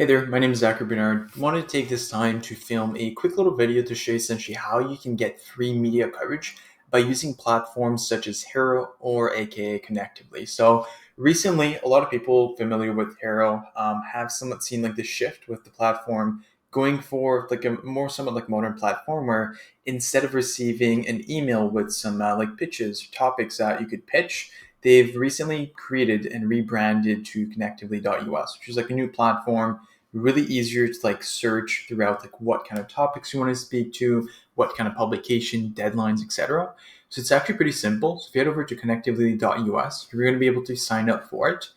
Hey there, my name is Zachary Bernard. I wanted to take this time to film a quick little video to show you essentially how you can get free media coverage by using platforms such as HARO or aka Connectively. So recently, a lot of people familiar with HARO have somewhat seen like the shift with the platform going for like a more somewhat like modern platform where instead of receiving an email with some like pitches or topics that you could pitch, they've recently created and rebranded to connectively.us, which is like a new platform, really easier to like search throughout like what kind of topics you want to speak to, what kind of publication, deadlines, etc. So it's actually pretty simple. So if you head over to connectively.us, you're going to be able to sign up for it.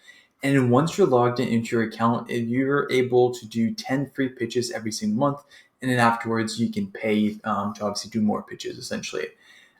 And then once you're logged in into your account, you're able to do 10 free pitches every single month. And then afterwards, you can pay to obviously do more pitches essentially.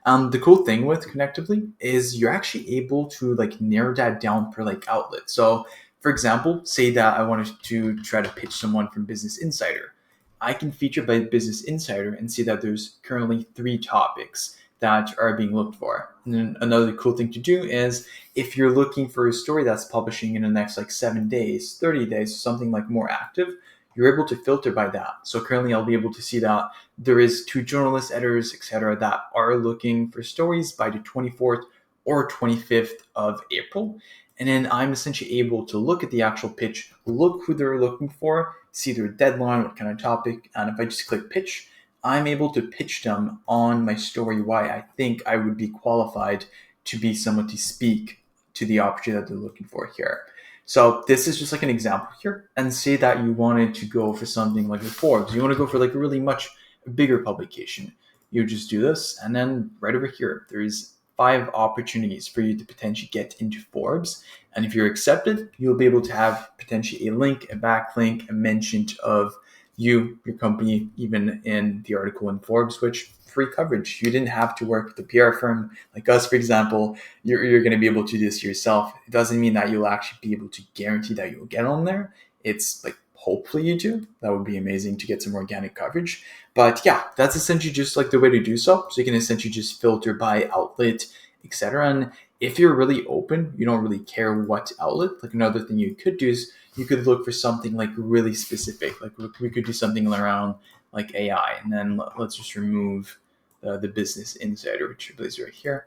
The cool thing with Connectively is you're actually able to like narrow that down per like outlet. So for example, say that I wanted to try to pitch someone from Business Insider. I can feature by Business Insider and see that there's currently 3 topics that are being looked for. And then another cool thing to do is if you're looking for a story that's publishing in the next like 7 days, 30 days, something like more active, you're able to filter by that. So currently I'll be able to see that there is 2 journalists, editors, etc. that are looking for stories by the 24th or 25th of April. And then I'm essentially able to look at the actual pitch, look who they're looking for, see their deadline, what kind of topic. And if I just click pitch, I'm able to pitch them on my story why I think I would be qualified to be someone to speak to the opportunity that they're looking for here. So this is just like an example here. And say that you wanted to go for something like the Forbes. You want to go for like a really much bigger publication. You just do this. And then right over here, there's 5 opportunities for you to potentially get into Forbes. And if you're accepted, you'll be able to have potentially a link, a backlink, a mention of you, your company, even in the article in Forbes, which free coverage. You didn't have to work with a PR firm like us, for example. You're going to be able to do this yourself. It doesn't mean that you'll actually be able to guarantee that you'll get on there. It's like, hopefully you do. That would be amazing to get some organic coverage. But yeah, that's essentially just like the way to do so. So you can essentially just filter by outlet, etc. And if you're really open, you don't really care what outlet. Like another thing you could do is you could look for something like really specific. Like we could do something around like AI, and then let's just remove the Business Insider, which is right here.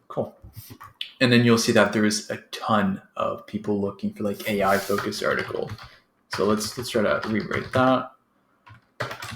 Cool. And then you'll see that there is a ton of people looking for like AI focused article. So let's try to rewrite that.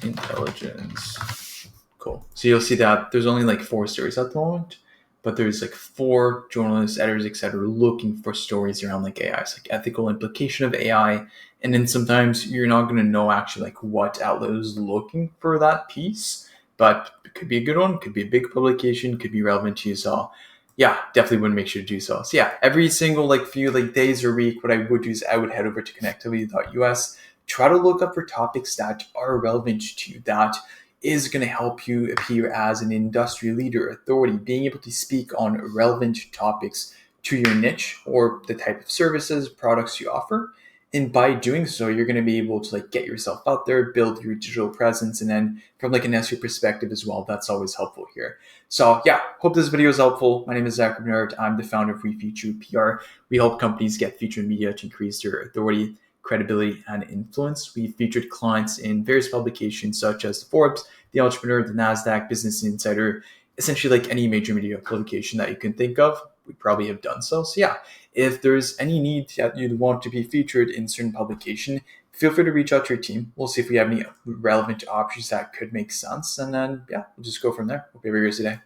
Intelligence. Cool. So you'll see that there's only like 4 stories at the moment, but there's like 4 journalists, editors, etc. looking for stories around like AI. It's like ethical implication of AI. And then sometimes you're not going to know actually like what outlet is looking for that piece, but it could be a good one, could be a big publication, could be relevant to you. So yeah, definitely would make sure to do so. So yeah, every single like few like days or week, what I would do is I would head over to connectivity.us, try to look up for topics that are relevant to you, that is going to help you appear as an industry leader, authority, being able to speak on relevant topics to your niche or the type of services, products you offer. And by doing so, you're going to be able to like get yourself out there, build your digital presence, and then from like an SEO perspective as well, that's always helpful here. So yeah, hope this video is helpful. My name is Zachary Bernard. I'm the founder of WeFeature PR. We help companies get featured in media to increase their authority, credibility, and influence. We've featured clients in various publications such as Forbes, The Entrepreneur, the NASDAQ, Business Insider, essentially like any major media publication that you can think of. We probably have done so. So yeah, if there's any need that you'd want to be featured in certain publication, feel free to reach out to your team. We'll see if we have any relevant options that could make sense. And then, yeah, we'll just go from there. Hope you have a great day.